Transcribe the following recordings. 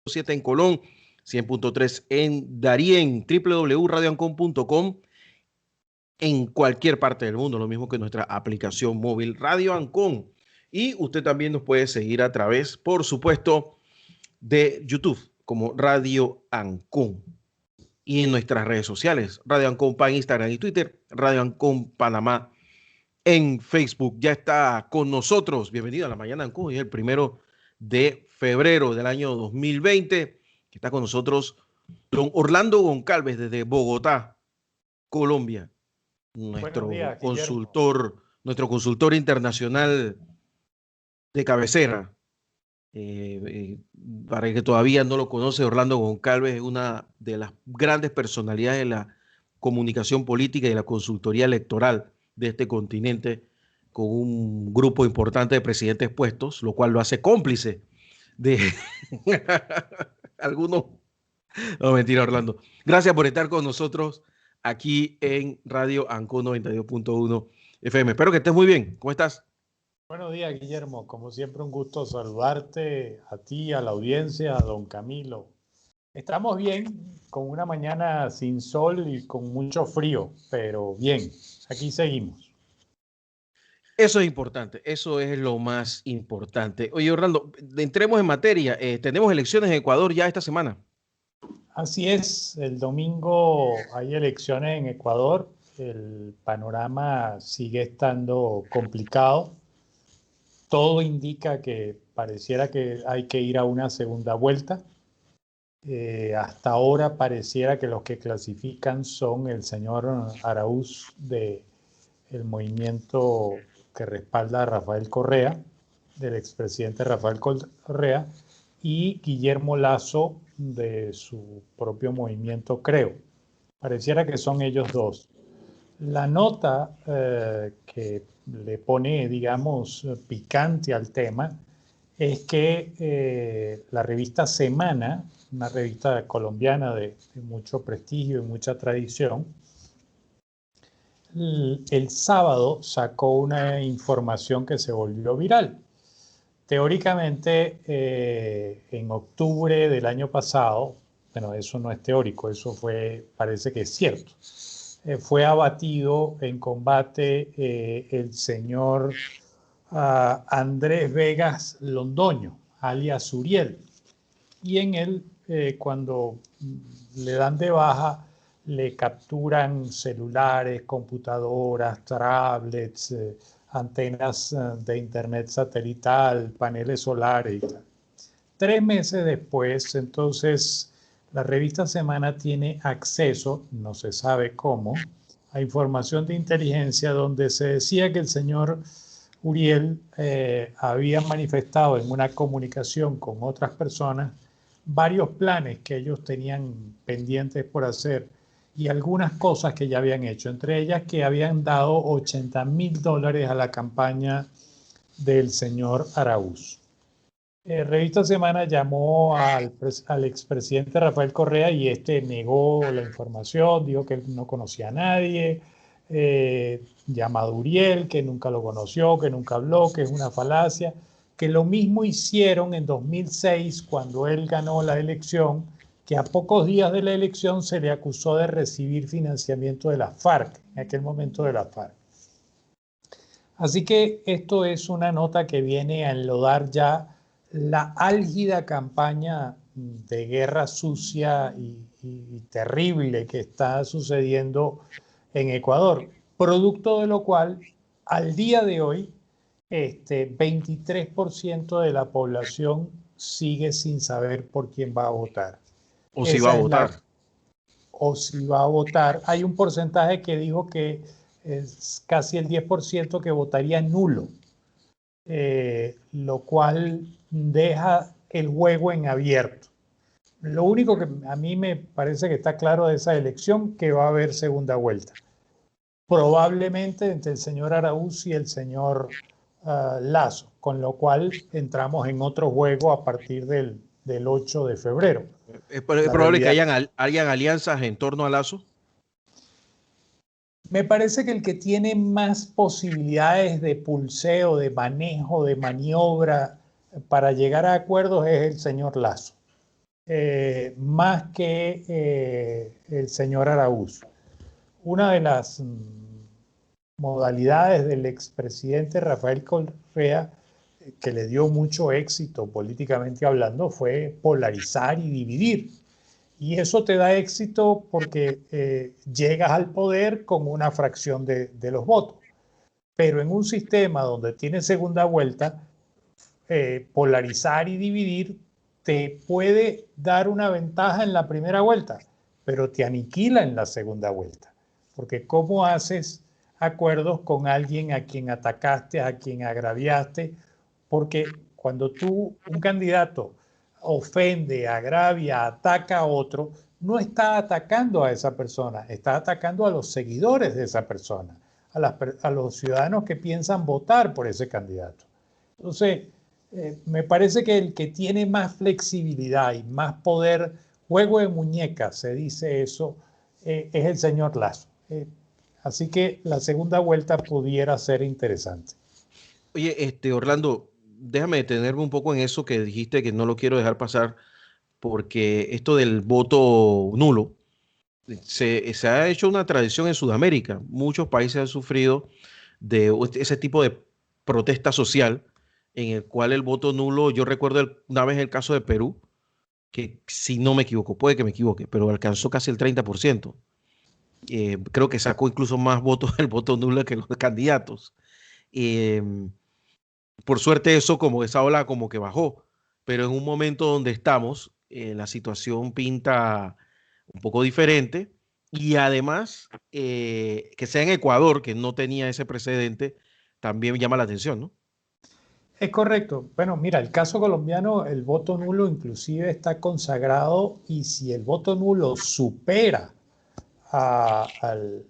7 en Colón, 100.3 en Darién, www.radioancon.com en cualquier parte del mundo, lo mismo que nuestra aplicación móvil Radio Ancon. Y usted también nos puede seguir a través, por supuesto, de YouTube como Radio Ancon. Y en nuestras redes sociales, Radio Ancon en Instagram y Twitter, Radio Ancon Panamá en Facebook. Ya está con nosotros. Bienvenido a la Mañana Ancon. Hoy es el 1 de febrero del año 2020. Está con nosotros don Orlando Goncalves desde Bogotá, Colombia. Días, nuestro consultor internacional de cabecera. Para el que todavía no lo conoce, Orlando Goncalves es una de las grandes personalidades de la comunicación política y la consultoría electoral de este continente, con un grupo importante de presidentes puestos, lo cual lo hace cómplice de algunos. No, mentira, Orlando. Gracias por estar con nosotros aquí en Radio Ancon 92.1 FM. Espero que estés muy bien. ¿Cómo estás? Buenos días, Guillermo. Como siempre, un gusto saludarte a ti, a la audiencia, a don Camilo. Estamos bien, con una mañana sin sol y con mucho frío, pero bien, aquí seguimos. Eso es importante, eso es lo más importante. Oye, Orlando, entremos en materia. Tenemos elecciones en Ecuador ya esta semana. Así es, el domingo hay elecciones en Ecuador. El panorama sigue estando complicado. Todo indica que pareciera que hay que ir a una segunda vuelta. Hasta ahora pareciera que los que clasifican son el señor Araúz del movimiento que respalda a Rafael Correa, del expresidente Rafael Correa, y Guillermo Lasso de su propio movimiento Creo. Pareciera que son ellos dos. La nota que le pone, digamos, picante al tema es que la revista Semana, una revista colombiana de mucho prestigio y mucha tradición, el sábado sacó una información que se volvió viral. Teóricamente, en octubre del año pasado, bueno, eso no es teórico, eso parece que es cierto, fue abatido en combate el señor Andrés Vegas Londoño, alias Uriel. Y en él, cuando le dan de baja, le capturan celulares, computadoras, tablets, antenas de internet satelital, paneles solares y tal. 3 meses después, entonces, la revista Semana tiene acceso, no se sabe cómo, a información de inteligencia donde se decía que el señor Uriel había manifestado en una comunicación con otras personas varios planes que ellos tenían pendientes por hacer y algunas cosas que ya habían hecho, entre ellas que habían dado $80,000 a la campaña del señor Araúz. Revista Semana llamó al expresidente Rafael Correa y este negó la información, dijo que él no conocía a nadie, llamado Uriel, que nunca lo conoció, que nunca habló, que es una falacia, que lo mismo hicieron en 2006 cuando él ganó la elección, que a pocos días de la elección se le acusó de recibir financiamiento de la FARC, en aquel momento de la FARC. Así que esto es una nota que viene a enlodar ya la álgida campaña de guerra sucia y terrible que está sucediendo en Ecuador, producto de lo cual al día de hoy 23% de la población sigue sin saber por quién va a votar. O si va a votar. O si va a votar. Hay un porcentaje que dijo que es casi el 10% que votaría nulo, lo cual deja el juego en abierto. Lo único que a mí me parece que está claro de esa elección que va a haber segunda vuelta. Probablemente entre el señor Araúz y el señor Lasso, con lo cual entramos en otro juego a partir del 8 de febrero. ¿Es probable que hayan alianzas en torno a Lasso? Me parece que el que tiene más posibilidades de pulseo, de manejo, de maniobra para llegar a acuerdos es el señor Lasso. más que el señor Araúz. Una de las modalidades del expresidente Rafael Correa, que le dio mucho éxito políticamente hablando, fue polarizar y dividir. Y eso te da éxito porque llegas al poder con una fracción de los votos. Pero en un sistema donde tienes segunda vuelta, polarizar y dividir te puede dar una ventaja en la primera vuelta, pero te aniquila en la segunda vuelta. Porque ¿cómo haces acuerdos con alguien a quien atacaste, a quien agraviaste? Porque cuando un candidato ofende, agravia, ataca a otro, no está atacando a esa persona, está atacando a los seguidores de esa persona, a los ciudadanos que piensan votar por ese candidato. Entonces, me parece que el que tiene más flexibilidad y más poder, juego de muñecas, se dice eso, es el señor Lasso. Así que la segunda vuelta pudiera ser interesante. Oye, Orlando, déjame detenerme un poco en eso que dijiste que no lo quiero dejar pasar, porque esto del voto nulo se ha hecho una tradición en Sudamérica. Muchos países han sufrido de ese tipo de protesta social en el cual el voto nulo, yo recuerdo una vez el caso de Perú, que si no me equivoco, puede que me equivoque, pero alcanzó casi el 30%. Creo que sacó incluso más votos el voto nulo que los candidatos. Eh, por suerte eso, como esa ola como que bajó, pero en un momento donde estamos, la situación pinta un poco diferente y además que sea en Ecuador, que no tenía ese precedente, también llama la atención, ¿no? Es correcto. Bueno, mira, el caso colombiano, el voto nulo inclusive está consagrado y si el voto nulo supera al,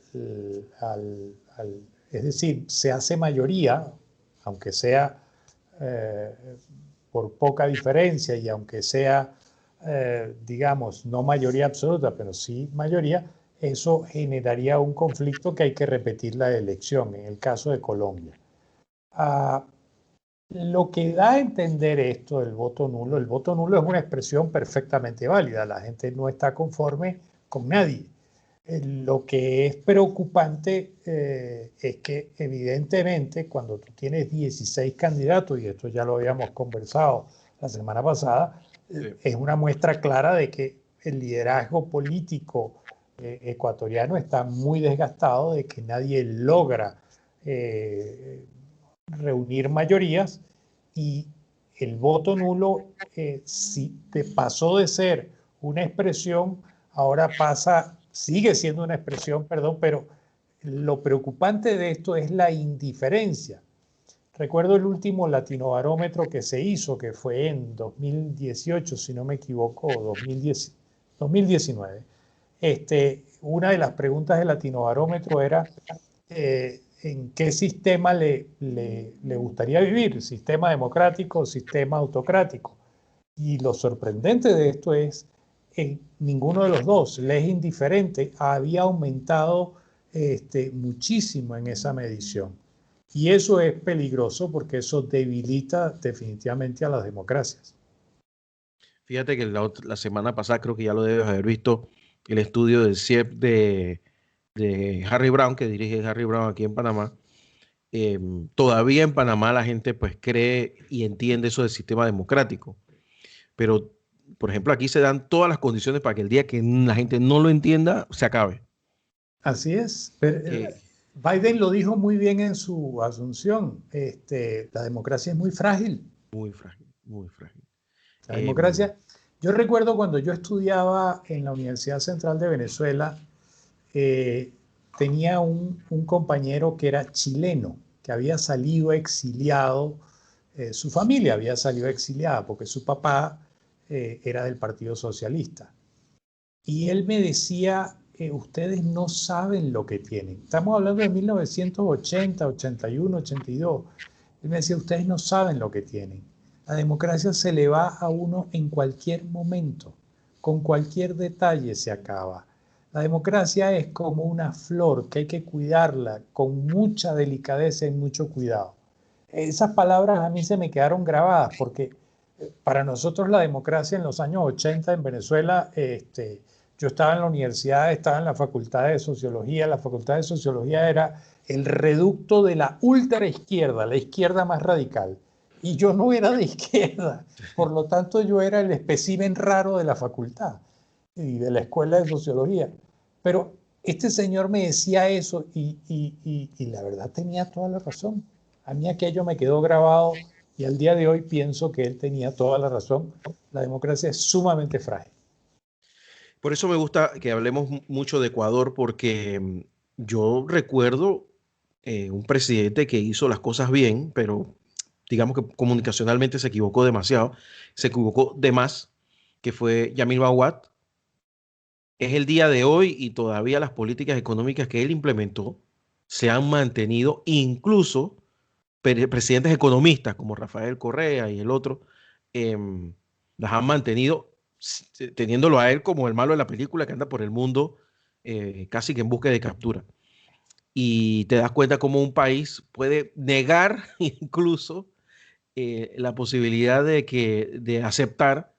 es decir, se hace mayoría, aunque sea eh, por poca diferencia y aunque sea, digamos, no mayoría absoluta, pero sí mayoría, eso generaría un conflicto que hay que repetir la elección, en el caso de Colombia. Ah, lo que da a entender esto del voto nulo, el voto nulo es una expresión perfectamente válida, la gente no está conforme con nadie. Lo que es preocupante es que evidentemente cuando tú tienes 16 candidatos, y esto ya lo habíamos conversado la semana pasada, Sí. es una muestra clara de que el liderazgo político ecuatoriano está muy desgastado, de que nadie logra reunir mayorías y el voto nulo si te pasó de ser una expresión, ahora sigue siendo una expresión, perdón, pero lo preocupante de esto es la indiferencia. Recuerdo el último latinobarómetro que se hizo, que fue en 2018, si no me equivoco, o 2019. Una de las preguntas del latinobarómetro era en qué sistema le gustaría vivir, sistema democrático o sistema autocrático. Y lo sorprendente de esto es en ninguno de los dos, le es indiferente, había aumentado muchísimo en esa medición. Y eso es peligroso porque eso debilita definitivamente a las democracias. Fíjate que la semana pasada creo que ya lo debes haber visto, el estudio del CIEP de Harry Brown, que dirige Harry Brown aquí en Panamá. Todavía en Panamá la gente pues cree y entiende eso del sistema democrático, pero por ejemplo aquí se dan todas las condiciones para que el día que la gente no lo entienda se acabe. Así es. Pero, Eh, Biden lo dijo muy bien en su asunción. La democracia es muy frágil. muy frágil, muy frágil. La Eh, democracia. Yo recuerdo cuando yo estudiaba en la Universidad Central de Venezuela, eh, tenía un compañero que era chileno, que había salido exiliado, su familia había salido exiliada porque su papá era del Partido Socialista. Y él me decía, ustedes no saben lo que tienen. Estamos hablando de 1980, 81, 82. Él me decía, ustedes no saben lo que tienen. La democracia se le va a uno en cualquier momento, con cualquier detalle se acaba. La democracia es como una flor que hay que cuidarla con mucha delicadeza y mucho cuidado. Esas palabras a mí se me quedaron grabadas porque para nosotros la democracia en los años 80 en Venezuela, yo estaba en la universidad, estaba en la facultad de sociología. La facultad de sociología era el reducto de la ultraizquierda, la izquierda más radical. Y yo no era de izquierda, por lo tanto yo era el espécimen raro de la facultad y de la escuela de sociología. Pero este señor me decía eso y la verdad tenía toda la razón. A mí aquello me quedó grabado y al día de hoy pienso que él tenía toda la razón. La democracia es sumamente frágil. Por eso me gusta que hablemos mucho de Ecuador, porque yo recuerdo un presidente que hizo las cosas bien, pero digamos que comunicacionalmente se equivocó demasiado, se equivocó de más, que fue Yamil Mahuad. Es el día de hoy y todavía las políticas económicas que él implementó se han mantenido, incluso presidentes economistas como Rafael Correa y el otro, las han mantenido teniéndolo a él como el malo de la película que anda por el mundo casi que en busca de captura. Y te das cuenta cómo un país puede negar incluso la posibilidad de aceptar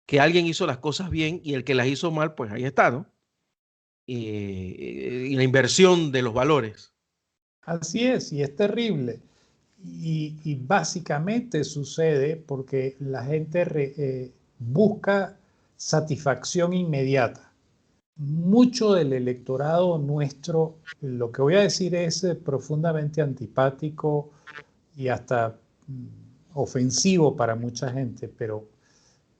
que alguien hizo las cosas bien y el que las hizo mal, pues ahí está, ¿no? Y la inversión de los valores. Así es, y es terrible. Y básicamente sucede porque la gente busca satisfacción inmediata. Mucho del electorado nuestro, lo que voy a decir es profundamente antipático y hasta ofensivo para mucha gente, pero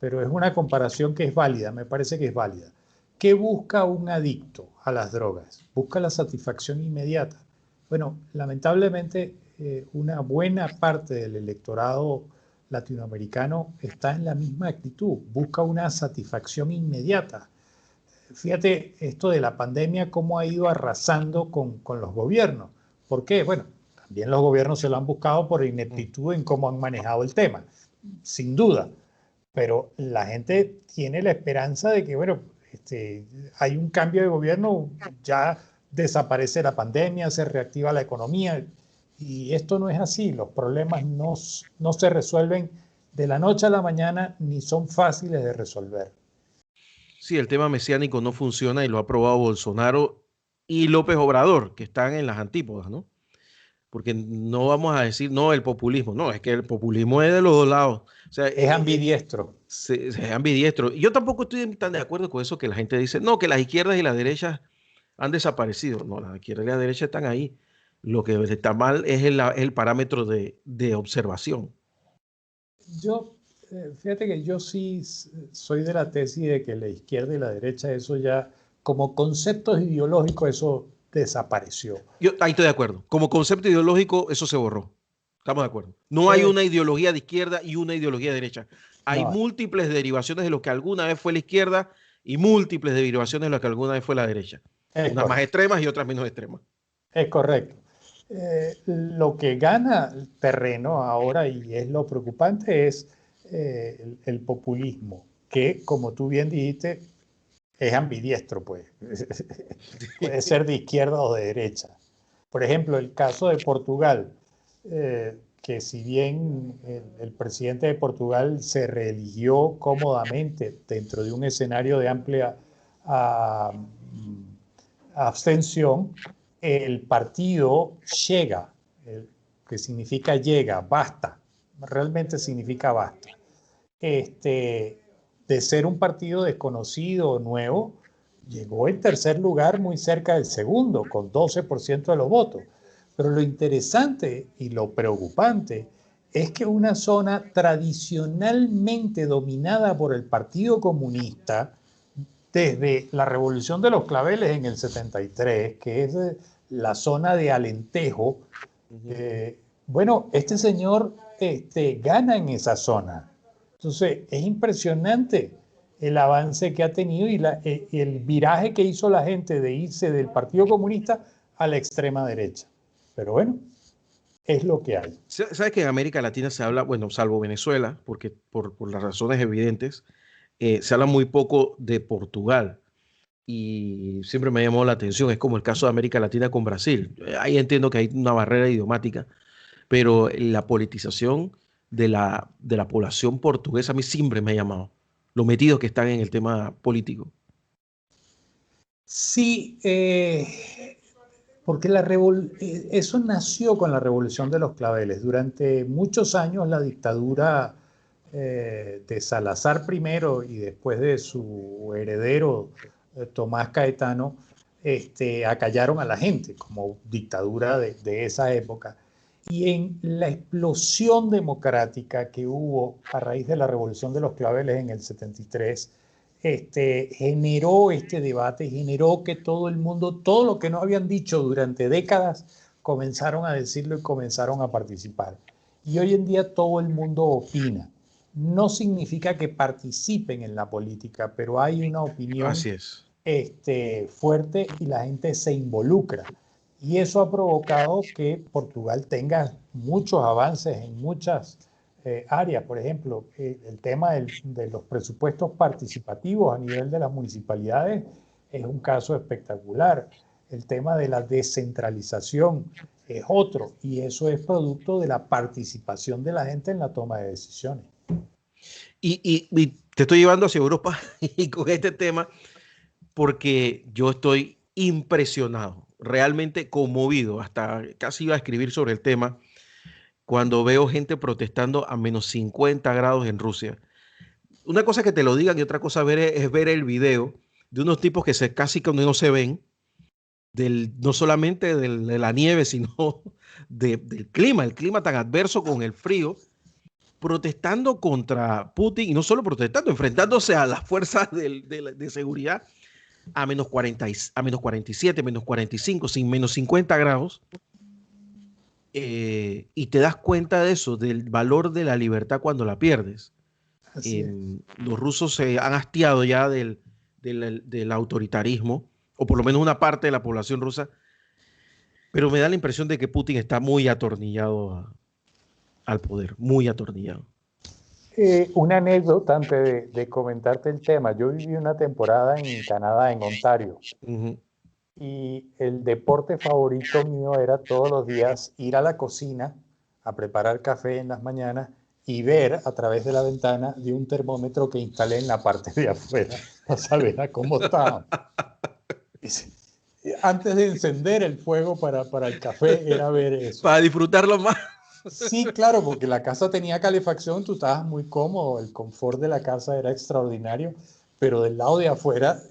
es una comparación que es válida, me parece que es válida. ¿Qué busca un adicto a las drogas? Busca la satisfacción inmediata. Bueno, lamentablemente una buena parte del electorado latinoamericano está en la misma actitud, busca una satisfacción inmediata. Fíjate esto de la pandemia, cómo ha ido arrasando con los gobiernos. ¿Por qué? Bueno, también los gobiernos se lo han buscado por ineptitud en cómo han manejado el tema, sin duda. Pero la gente tiene la esperanza de que, bueno, hay un cambio de gobierno, ya desaparece la pandemia, se reactiva la economía. Y esto no es así. Los problemas no se resuelven de la noche a la mañana ni son fáciles de resolver. Sí, el tema mesiánico no funciona y lo ha probado Bolsonaro y López Obrador, que están en las antípodas, ¿no? Porque no vamos a decir, no, el populismo, no, es que el populismo es de los dos lados. O sea, Es ambidiestro. es ambidiestro. Y yo tampoco estoy tan de acuerdo con eso que la gente dice, no, que las izquierdas y las derechas han desaparecido. No, las izquierdas y las derechas están ahí. Lo que está mal es el parámetro de observación. Yo, fíjate que yo sí soy de la tesis de que la izquierda y la derecha, eso ya, como conceptos ideológicos, eso desapareció. Yo ahí estoy de acuerdo. Como concepto ideológico, eso se borró. Estamos de acuerdo. No hay Eh, una ideología de izquierda y una ideología de derecha. Hay no, múltiples derivaciones de lo que alguna vez fue la izquierda y múltiples derivaciones de lo que alguna vez fue la derecha. es Unas más correcto, extremas y otras menos extremas. es correcto. Lo que gana el terreno ahora, y es lo preocupante, es el populismo, que, como tú bien dijiste, es ambidiestro, pues. Puede ser de izquierda o de derecha. Por ejemplo, el caso de Portugal, que si bien el presidente de Portugal se reeligió cómodamente dentro de un escenario de amplia uh, abstención, el partido llega, que significa llega, basta, realmente significa basta. De ser un partido desconocido o nuevo, llegó en tercer lugar muy cerca del segundo, con 12% de los votos. Pero lo interesante y lo preocupante es que una zona tradicionalmente dominada por el Partido Comunista, desde la Revolución de los Claveles en el 73, que es la zona de Alentejo, bueno, este señor gana en esa zona. Entonces, es impresionante el avance que ha tenido y el viraje que hizo la gente de irse del Partido Comunista a la extrema derecha. Pero bueno, es lo que hay. ¿Sabes que en América Latina se habla, bueno, salvo Venezuela, porque por las razones evidentes, se habla muy poco de Portugal? Y siempre me llamó la atención, es como el caso de América Latina con Brasil. Ahí entiendo que hay una barrera idiomática, pero la politización de la población portuguesa a mí siempre me ha llamado, los metidos que están en el tema político. Sí, porque eso nació con la Revolución de los Claveles. Durante muchos años la dictadura de Salazar primero y después de su heredero Tomás Caetano, acallaron a la gente como dictadura de esa época. Y en la explosión democrática que hubo a raíz de la Revolución de los Claveles en el 73, generó este debate, generó que todo el mundo, todo lo que no habían dicho durante décadas, comenzaron a decirlo y comenzaron a participar. Y hoy en día todo el mundo opina. No significa que participen en la política, pero hay una opinión Así es. fuerte y la gente se involucra. Y eso ha provocado que Portugal tenga muchos avances en muchas áreas. Por ejemplo, el tema de los presupuestos participativos a nivel de las municipalidades es un caso espectacular. El tema de la descentralización es otro, y eso es producto de la participación de la gente en la toma de decisiones. Y te estoy llevando hacia Europa y con este tema porque yo estoy impresionado, realmente conmovido, hasta casi iba a escribir sobre el tema, cuando veo gente protestando a menos 50 grados en Rusia. Una cosa que te lo digan y otra cosa es ver el video de unos tipos que casi que no se ven, no solamente de la nieve, sino del clima, el clima tan adverso con el frío, protestando contra Putin, y no solo protestando, enfrentándose a las fuerzas de seguridad a menos 40, a menos 47, menos 45, sin menos 50 grados, y te das cuenta de eso, del valor de la libertad cuando la pierdes. Los rusos se han hastiado ya del autoritarismo, o por lo menos una parte de la población rusa, pero me da la impresión de que Putin está muy atornillado al poder, muy atornillado. Una anécdota antes de comentarte el tema. Yo viví una temporada en Canadá, en Ontario, y el deporte favorito mío era todos los días ir a la cocina a preparar café en las mañanas y ver a través de la ventana de un termómetro que instalé en la parte de afuera para saber a cómo estaba. Antes de encender el fuego para el café era ver eso. Para disfrutarlo más. Sí, claro, porque la casa tenía calefacción, tú estabas muy cómodo, el confort de la casa era extraordinario, pero del lado de afuera,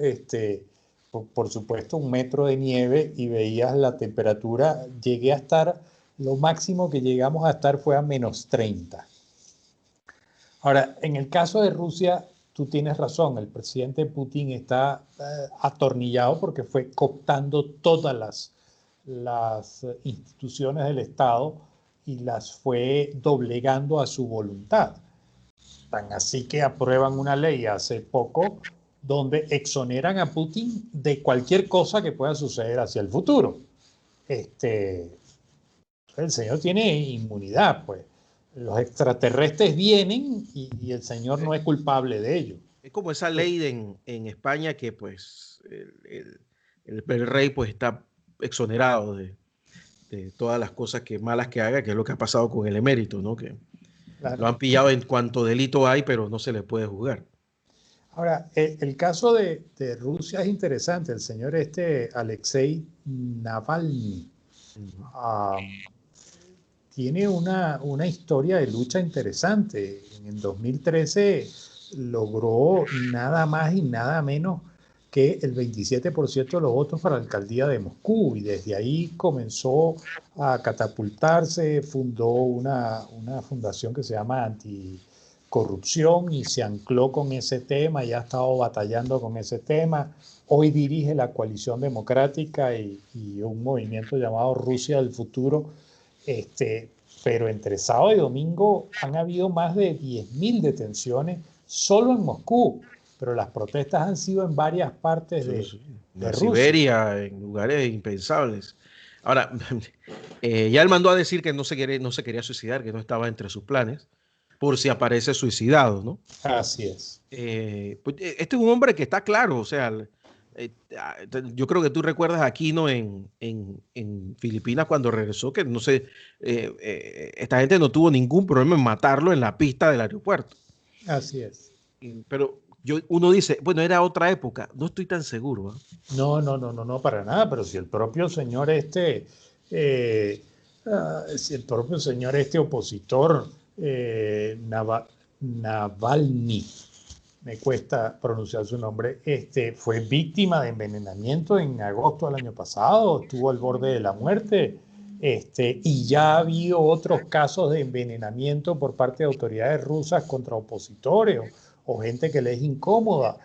por supuesto, 1 metro de nieve y veías la temperatura. Llegué a estar, lo máximo que llegamos a estar fue a menos 30. Ahora, en el caso de Rusia, tú tienes razón, el presidente Putin está atornillado porque fue cooptando todas las instituciones del Estado y las fue doblegando a su voluntad. Tan así que aprueban una ley hace poco donde exoneran a Putin de cualquier cosa que pueda suceder hacia el futuro. El señor tiene inmunidad, pues. Los extraterrestres vienen y el señor no es culpable de ello. Es como esa ley en España que pues el rey pues está exonerado de todas las cosas malas que haga, que es lo que ha pasado con el emérito, ¿no? Que claro, lo han pillado en cuanto delito hay, pero no se le puede juzgar. Ahora, el caso de Rusia es interesante. El señor Alexei Navalny tiene una historia de lucha interesante. En 2013 logró nada más y nada menos que el 27% de los votos para la alcaldía de Moscú, y desde ahí comenzó a catapultarse, fundó una fundación que se llama Anticorrupción y se ancló con ese tema y ha estado batallando con ese tema. Hoy dirige la Coalición Democrática y un movimiento llamado Rusia del Futuro. Pero entre sábado y domingo han habido más de 10.000 detenciones solo en Moscú, pero las protestas han sido en varias partes de Rusia. Siberia, en lugares impensables. Ahora, ya él mandó a decir que no se quería suicidar, que no estaba entre sus planes, por si aparece suicidado, ¿no? Así es. Pues, este es un hombre que está claro, o sea, Yo creo que tú recuerdas a Aquino en Filipinas cuando regresó, que no sé, esta gente no tuvo ningún problema en matarlo en la pista del aeropuerto. Así es. Pero uno dice, bueno, era otra época, no estoy tan seguro. No, no, no, no, no, para nada, pero si el propio señor eh, si el propio señor opositor, Navalny, me cuesta pronunciar su nombre, fue víctima de envenenamiento en agosto del año pasado, estuvo al borde de la muerte, y ya ha habido otros casos de envenenamiento por parte de autoridades rusas contra opositores o gente que les es incómoda.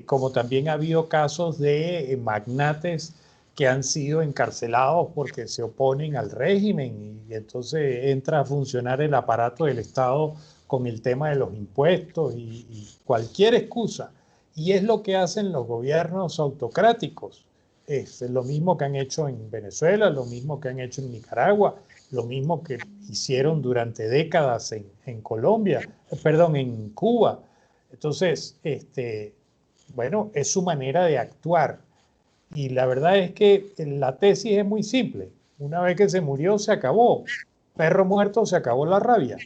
Como también ha habido casos de magnates que han sido encarcelados porque se oponen al régimen y entonces entra a funcionar el aparato del Estado con el tema de los impuestos y cualquier excusa. Y es lo que hacen los gobiernos autocráticos. Es lo mismo que han hecho en Venezuela, lo mismo que han hecho en Nicaragua, lo mismo que hicieron durante décadas en Colombia, perdón, en Cuba. Entonces, bueno, es su manera de actuar. Y la verdad es que la tesis es muy simple. Una vez que se murió, se acabó. Perro muerto, se acabó la rabia.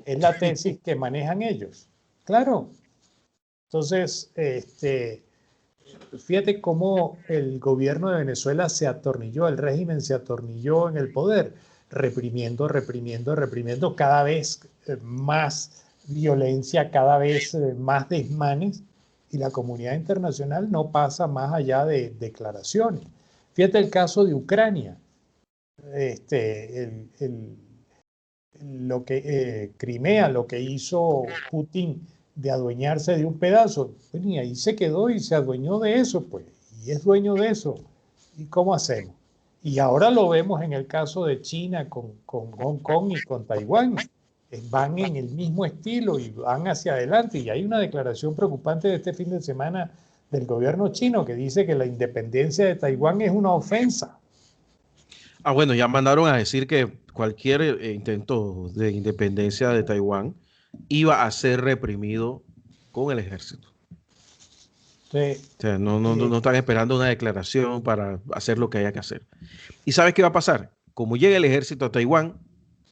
Es la tesis que manejan ellos. Claro. Entonces, fíjate cómo el gobierno de Venezuela se atornilló, el régimen se atornilló en el poder, reprimiendo, reprimiendo, reprimiendo cada vez más violencia, cada vez más desmanes, y la comunidad internacional no pasa más allá de declaraciones. Fíjate el caso de Ucrania, lo que Crimea, lo que hizo Putin de adueñarse de un pedazo, pues, y ahí se quedó y se adueñó de eso, pues, y es dueño de eso. ¿Y cómo hacemos? Y ahora lo vemos en el caso de China con Hong Kong y con Taiwán. Van en el mismo estilo y van hacia adelante. Y hay una declaración preocupante de este fin de semana del gobierno chino que dice que la independencia de Taiwán es una ofensa. Bueno, ya mandaron a decir que cualquier intento de independencia de Taiwán iba a ser reprimido con el ejército. Entonces, O sea, no están esperando una declaración para hacer lo que haya que hacer. ¿Y sabes qué va a pasar? Como llega el ejército a Taiwán,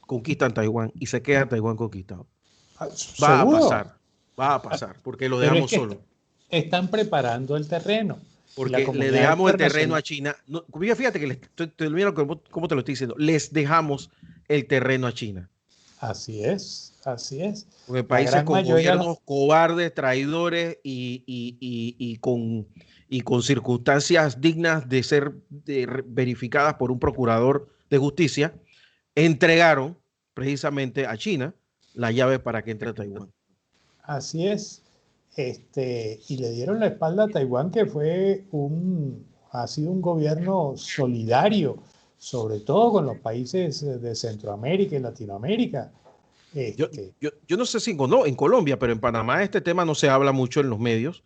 conquistan Taiwán y se queda Taiwán conquistado. Va a seguro, pasar, va a pasar, porque lo pero es dejamos que solo. están preparando el terreno y la Porque le comunidad dejamos el terreno a internacional. China. No, fíjate que mira cómo te lo estoy diciendo. Les dejamos el terreno a China. Así es, así es. Porque La países gran con mayoría, gobiernos cobardes, traidores y con circunstancias dignas de ser verificadas por un procurador de justicia, entregaron precisamente a China la llave para que entre a Taiwán. así es. Y le dieron la espalda a Taiwán, que ha sido un gobierno solidario, sobre todo con los países de Centroamérica y Latinoamérica. Yo, Este, yo no sé si en Colombia, pero en Panamá este tema no se habla mucho en los medios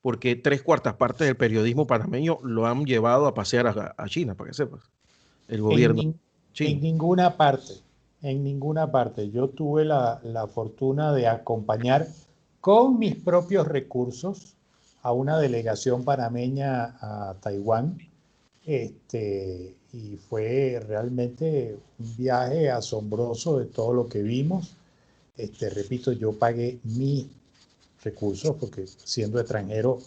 porque 3/4 del periodismo panameño lo han llevado a pasear a China, para que sepas, el en, gobierno en chino. ninguna parte, en ninguna parte. Yo tuve la fortuna de acompañar con mis propios recursos a una delegación panameña a Taiwán. Y fue realmente un viaje asombroso de todo lo que vimos. Repito, yo pagué mis recursos porque siendo extranjero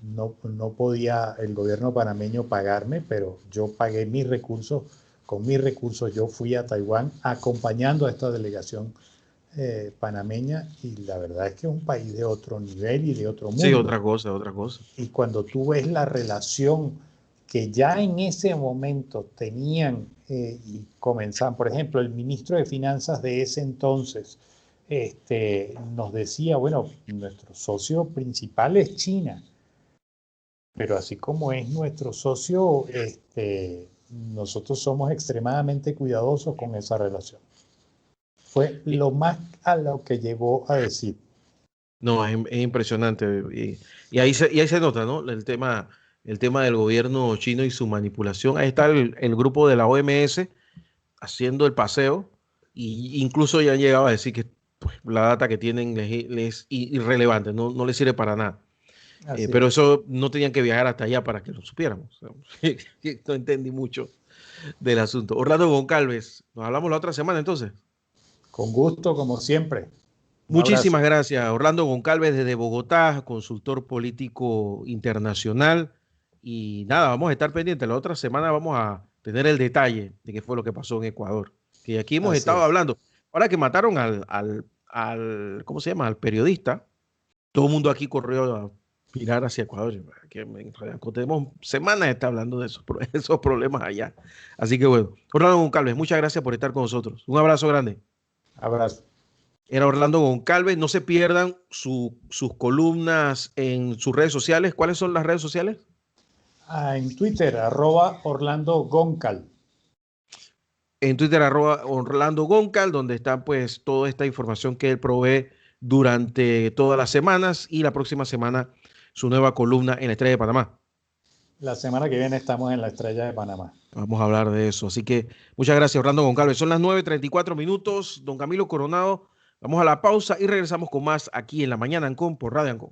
no podía el gobierno panameño pagarme, pero yo pagué mis recursos. Con mis recursos yo fui a Taiwán acompañando a esta delegación panameña y la verdad es que es un país de otro nivel y de otro Sí, mundo. otra cosa, otra cosa. Y cuando tú ves la relación que ya en ese momento tenían y comenzaban, por ejemplo, el ministro de Finanzas de ese entonces nos decía, bueno, nuestro socio principal es China, pero así como es nuestro socio, nosotros somos extremadamente cuidadosos con esa relación. Fue Y, lo más a lo que llegó a decir. no, es impresionante. Y ahí se nota, ¿no? El tema del gobierno chino y su manipulación. Ahí está el grupo de la OMS haciendo el paseo, y incluso ya han llegado a decir que pues, la data que tienen les es irrelevante, no les sirve para nada. Pero eso no tenían que viajar hasta allá para que lo supiéramos. No entendí mucho del asunto. Orlando Goncalves, nos hablamos la otra semana entonces. Con gusto, como siempre. Muchísimas gracias, Orlando Goncalves desde Bogotá, consultor político internacional. Y nada, vamos a estar pendientes. La otra semana vamos a tener el detalle de qué fue lo que pasó en Ecuador. Que aquí hemos estado hablando. Ahora que mataron ¿cómo se llama? Al periodista, todo el mundo aquí corrió a mirar hacia Ecuador. Que tenemos semanas está hablando de esos problemas allá. Así que bueno, Orlando Goncalves, muchas gracias por estar con nosotros. Un abrazo grande. Abrazo. Era Orlando Goncalves. No se pierdan sus columnas en sus redes sociales. ¿Cuáles son las redes sociales? En Twitter, @Orlando Goncal. En Twitter, @Orlando Goncal, donde está pues toda esta información que él provee durante todas las semanas, y la próxima semana su nueva columna en la Estrella de Panamá. La semana que viene estamos en la Estrella de Panamá. Vamos a hablar de eso. Así que muchas gracias, Orlando Goncalves. Son las 9:34 minutos. Don Camilo Coronado, vamos a la pausa y regresamos con más aquí en La Mañana Ancon por Radio Ancon.